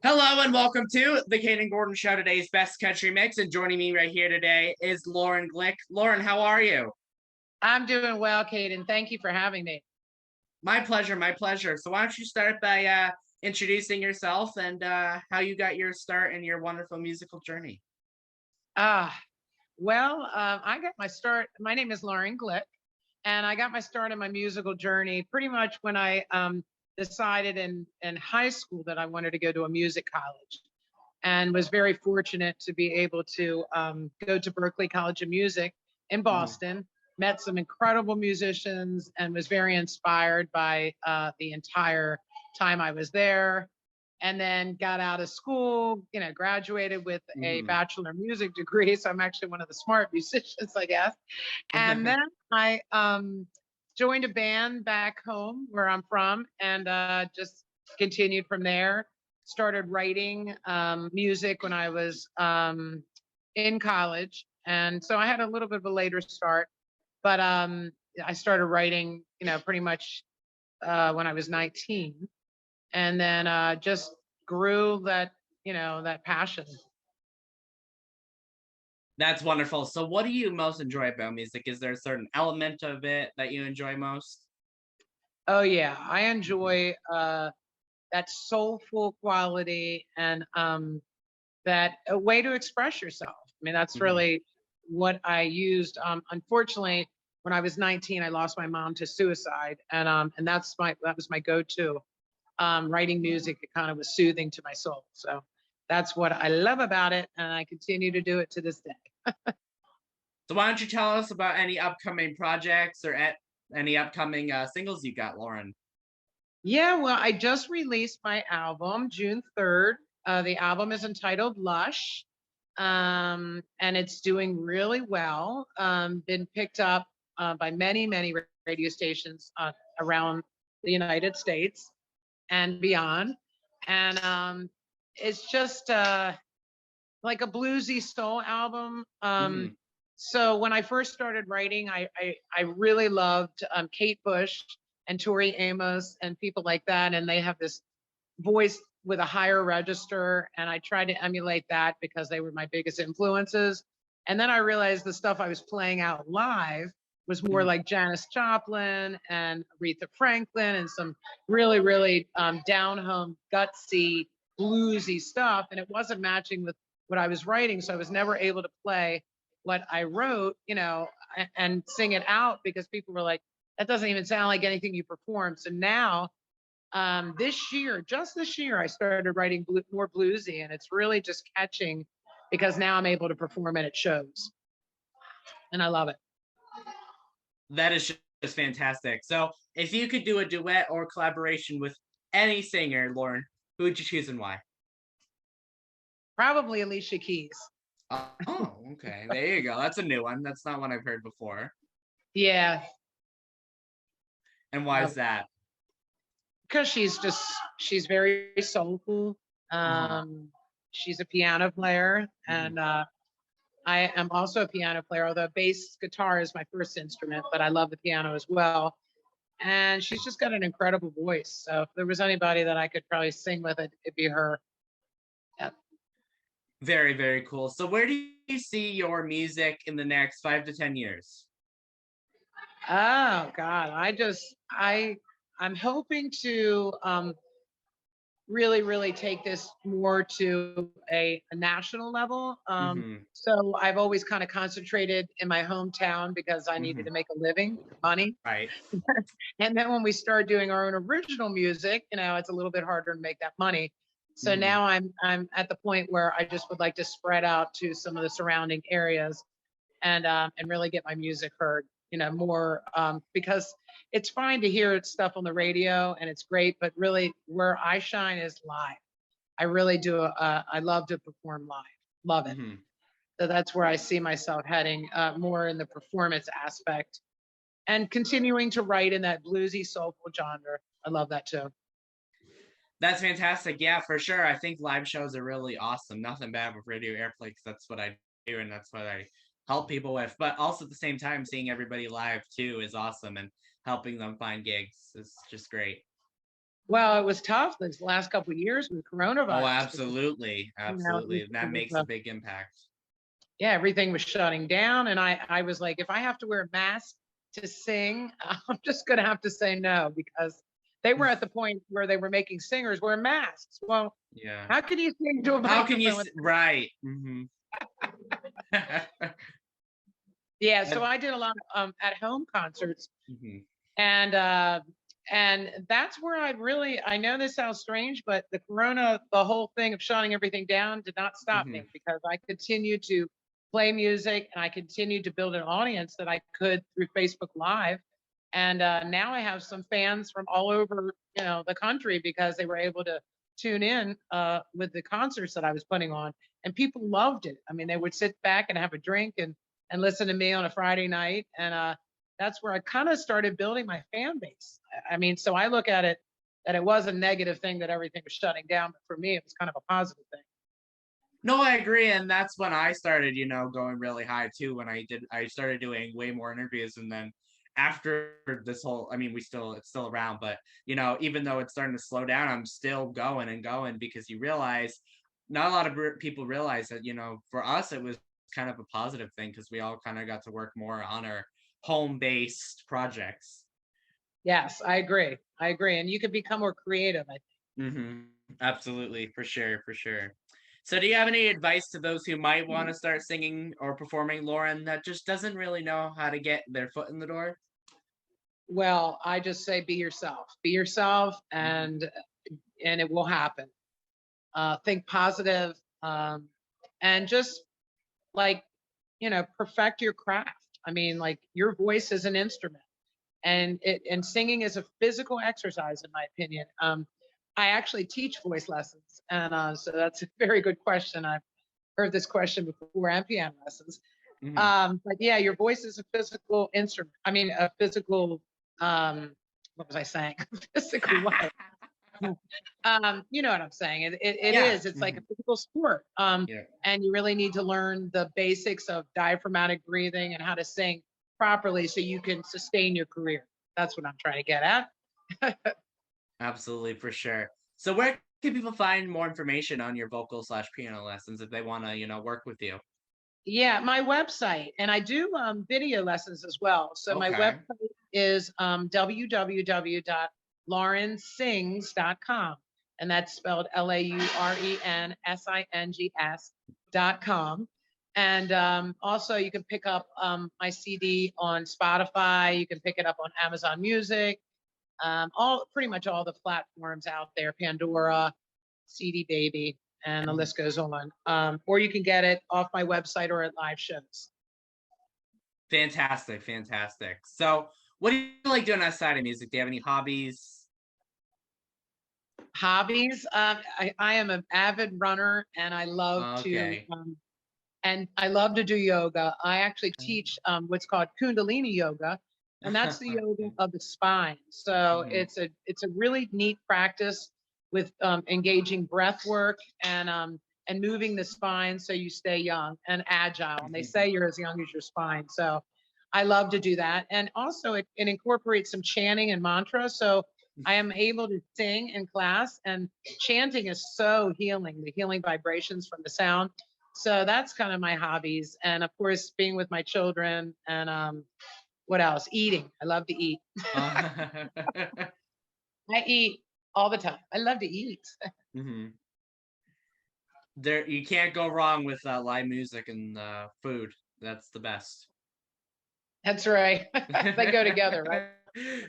Hello and welcome to the Kayden Gordon Show, today's best country mix. And joining me right here today is Lauren Glick. Lauren, how are you? I'm doing well, Kayden. Thank you for having me. My pleasure, my pleasure. So why don't you start by introducing yourself and how you got your start in your wonderful musical journey? Ah, I got my start. My name is Lauren Glick, and I got my start in my musical journey pretty much when I decided in high school that I wanted to go to a music college, and was very fortunate to be able to go to Berklee College of Music in Mhm. Boston. Met some incredible musicians and was very inspired by the entire time I was there. And then got out of school, graduated with a Mhm. bachelor of music degree. So I'm actually one of the smart musicians, I guess. And then I joined a band back home where I'm from, and just continued from there. Started writing music when I was in college. And so I had a little bit of a later start, but I started writing, pretty much when I was 19, and then just grew that passion. That's wonderful. So what do you most enjoy about music? Is there a certain element of it that you enjoy most? Oh yeah, I enjoy that soulful quality and that a way to express yourself. I mean, that's Mhm. really what I used. Unfortunately, when I was 19, I lost my mom to suicide, and that was my go-to. Writing music, it kind of was soothing to my soul. So that's what I love about it, and I continue to do it to this day. So why don't you tell us about any upcoming projects or any upcoming singles you got, Lauren? Yeah, well, I just released my album June 3rd. The album is entitled Lush, and it's doing really well. Been picked up by many, many radio stations around the United States and beyond. And it's just like a bluesy soul album. Mhm. So when I first started writing, I really loved Kate Bush and Tori Amos and people like that, and they have this voice with a higher register, and I tried to emulate that because they were my biggest influences. And then I realized the stuff I was playing out live was more Mhm. like Janis Joplin and Aretha Franklin and some really, really down home, gutsy, bluesy stuff. And it wasn't matching with what I was writing. So I was never able to play what I wrote, and sing it out because people were like, that doesn't even sound like anything you performed. So now just this year, I started writing more bluesy, and it's really just catching because now I'm able to perform it at shows, and I love it. That is just fantastic. So, if you could do a duet or collaboration with any singer, Lauren, who would you choose and why? Probably Alicia Keys. Oh, okay. There you go. That's a new one. That's not one I've heard before. Yeah, And why is that? because she's very soulful. Mhm. Um, she's a piano player, Mhm. and I am also a piano player. Although bass guitar is my first instrument, but I love the piano as well. And she's just got an incredible voice. So if there was anybody that I could probably sing with it'd be her. Yeah. Very, very cool. So, where do you see your music in the next 5 to 10 years? Oh God, I'm hoping to really, really take this more to a national level. Hmm. So I've always kind of concentrated in my hometown because I needed Hmm. to make a living, money. Right. And then when we start doing our own original music, it's a little bit harder to make that money. So Hmm. now I'm at the point where I just would like to spread out to some of the surrounding areas and really get my music heard, more because it's fine to hear stuff on the radio and it's great, but really where I shine is live. I really do. I love to perform live. Love it. Hmm. So that's where I see myself heading more in the performance aspect and continuing to write in that bluesy, soulful genre. I love that too. That's fantastic. Yeah, for sure. I think live shows are really awesome. Nothing bad with radio airplay because that's what I do and that's what I help people with. But also at the same time, seeing everybody live too is awesome and helping them find gigs is just great. Well, it was tough these last couple of years with Oh, coronavirus because, absolutely, it absolutely. That was, makes a big impact. yeah, everything was shutting down. And I was like, if I have to wear a mask to sing, I'm just going to have to say no, because they were at the point where they were making singers wear masks. Well, Yeah. how can you sing to a How can you microphone? right. Yeah, so That I did a lot of at home concerts, mhm, and that's where I know this sounds strange, but the whole thing of shutting everything down did not stop mhm, me, because I continued to play music and I continued to build an audience that I could through Facebook Live. And now I have some fans from all over, the country, because they were able to tune in with the concerts that I was putting on, and people loved it. I mean, they would sit back and have a drink and listen to me on a Friday night, and that's where I kind of started building my fan base. I mean, so I look at it that it was a negative thing that everything was shutting down, but for me, it was kind of a positive thing. No, I agree, and that's when I started, going really high too. When I started doing way more interviews, and then after this whole, I mean, it's still around, but even though it's starting to slow down, I'm still going and going because you realize not a lot of people realize that for us it was kind of a positive thing because we all kind of got to work more on our home-based projects. Yes, I agree. I agree. And you could become more creative, I think. Hmm. Absolutely, for sure, for sure. So, do you have any advice to those who might want to start singing or performing, Lauren, that just doesn't really know how to get their foot in the door? Well, I just say be yourself. Be yourself, Hmm. and it will happen. Think positive, and just like, perfect your craft. I mean, like, your voice is an instrument, and singing is a physical exercise, in my opinion. I actually teach voice lessons, and so that's a very good question. I've heard this question before, and piano lessons. Hmm. But yeah, your voice is a physical instrument. I mean, a physical. What was I saying? Physical what? You know what I'm saying. It Yeah. is. It's like a Hmm. physical sport. Yeah. And you really need to learn the basics of diaphragmatic breathing and how to sing properly so you can sustain your career. That's what I'm trying to get at. Absolutely, for sure. So, where can people find more information on your vocal slash piano lessons if they want to, work with you? Yeah, my website, and I do video lessons as well. So my Okay. website is www.laurensings.com, and that's spelled LAURENSINGS.com. And also, you can pick up my CD on Spotify. You can pick it up on Amazon Music, all pretty much all the platforms out there, Pandora, CD Baby, and the Mhm. list goes on. Or you can get it off my website or at live shows. Fantastic, fantastic. So, what do you like doing outside of music? Do you have any hobbies? Hobbies. I am an avid runner, and Okay. I love to do yoga. I actually teach what's called Kundalini yoga, and that's the yoga Okay. of the spine. So Mhm. it's a really neat practice with engaging breath work and moving the spine so you stay young and agile. And they say you're as young as your spine. So I love to do that, and also it incorporates some chanting and mantra. So I am able to sing in class, and chanting is so healing. The healing vibrations from the sound, so that's kind of my hobbies. And of course, being with my children, and what else? Eating. I love to eat. I eat all the time. I love to eat. Mhm. There, you can't go wrong with live music and food. That's the best. That's right. They go together, right?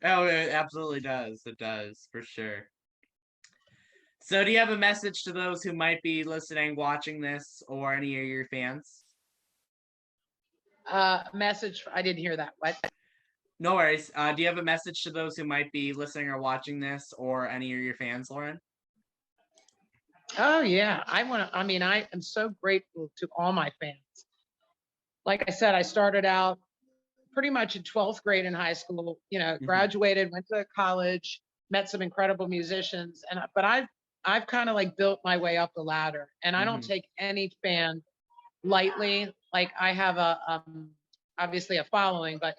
Oh, it absolutely does. It does for sure. So, do you have a message to those who might be listening, watching this, or any of your fans? Message. I didn't hear that. What? No worries. Do you have a message to those who might be listening or watching this, or any of your fans, Lauren? Oh yeah. I mean, I am so grateful to all my fans. Like I said, I started out pretty much in 12th grade in high school, Hmm. graduated, went to college, met some incredible musicians, but I've kind of like built my way up the ladder, and I don't Hmm. take any fan lightly. Like, I have obviously a following, but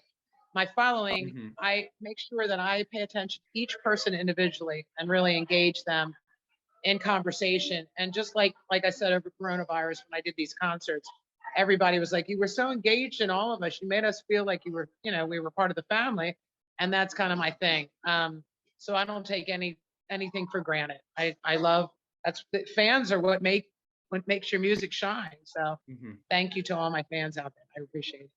my following, Mhm. I make sure that I pay attention to each person individually and really engage them in conversation. And just like I said over coronavirus, when I did these concerts, everybody was like, "You were so engaged in all of us. You made us feel like you were, we were part of the family." And that's kind of my thing. So I don't take anything for granted. I love that's fans are what makes your music shine. So Mhm. thank you to all my fans out there. I appreciate it.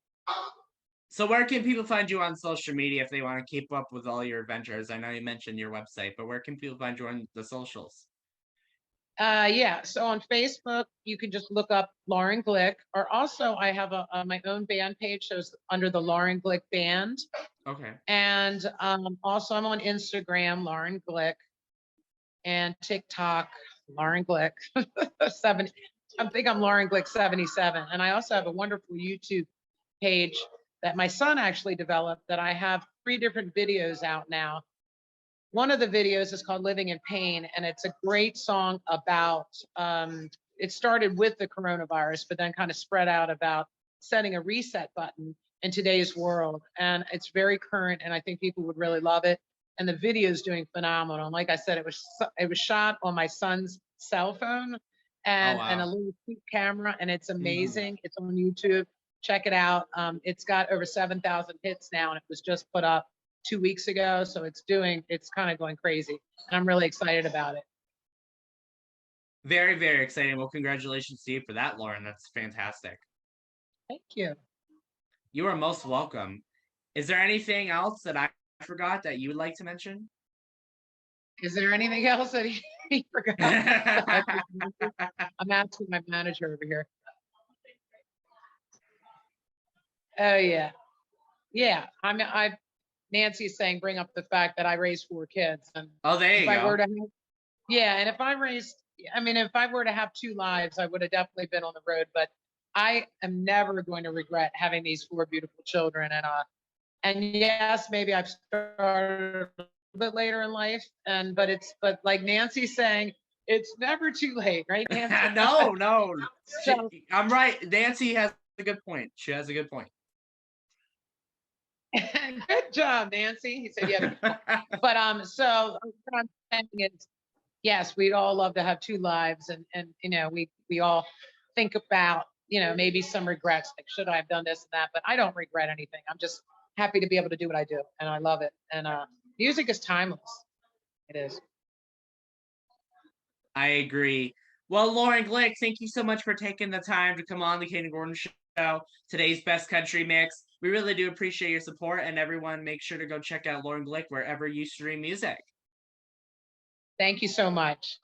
So where can people find you on social media if they want to keep up with all your adventures? I know you mentioned your website, but where can people find you on the socials? Yeah. So on Facebook, you can just look up Lauren Glick, or also I have my own band page, so it's under the Lauren Glick Band, Okay. and also I'm on Instagram, Lauren Glick, and TikTok, Lauren Glick 7. I think I'm Lauren Glick 77, and I also have a wonderful YouTube page that my son actually developed. That I have 3 different videos out now. One of the videos is called Living in Pain, and it's a great song about it started with the coronavirus, but then kind of spread out about setting a reset button in today's world. And it's very current, and I think people would really love it. And the video is doing phenomenal. And like I said, it was shot on my son's cell phone Oh and a wow. little cheap camera, and it's Mhm. amazing. It's on YouTube. Check it out. It's got over 7,000 hits now, and it was just put up 2 weeks ago. So it's kind of going crazy. And I'm really excited about it. Very, very exciting. Well, congratulations to you for that, Lauren. That's fantastic. Thank you. You are most welcome. Is there anything else that I forgot that you would like to mention? Is there anything else that he forgot? that I should mention? I'm asking my manager over here. Oh yeah. Yeah. Nancy's saying bring up the fact that I raised 4 kids. And Oh, there if you I were go. to have, yeah, and if I were to have 2 lives, I would have definitely been on the road. But I am never going to regret having these 4 beautiful children. And yes, maybe I've started a little bit later in life, but like Nancy's saying, it's never too late, right, Nancy? No, no. So I'm right. Nancy has a good point. She has a good point. good job, Nancy. He said you had a good point. But so what I'm saying is, yes, we'd all love to have 2 lives, and we all think about maybe some regrets, like should I have done this and that, but I don't regret anything. I'm just happy to be able to do what I do, and I love it. And music is timeless. It is. I agree. Well, Lauren Glick, thank you so much for taking the time to come on the Kayden Gordon Show, today's best country mix. We really do appreciate your support, and everyone make sure to go check out Lauren Glick wherever you stream music. Thank you so much.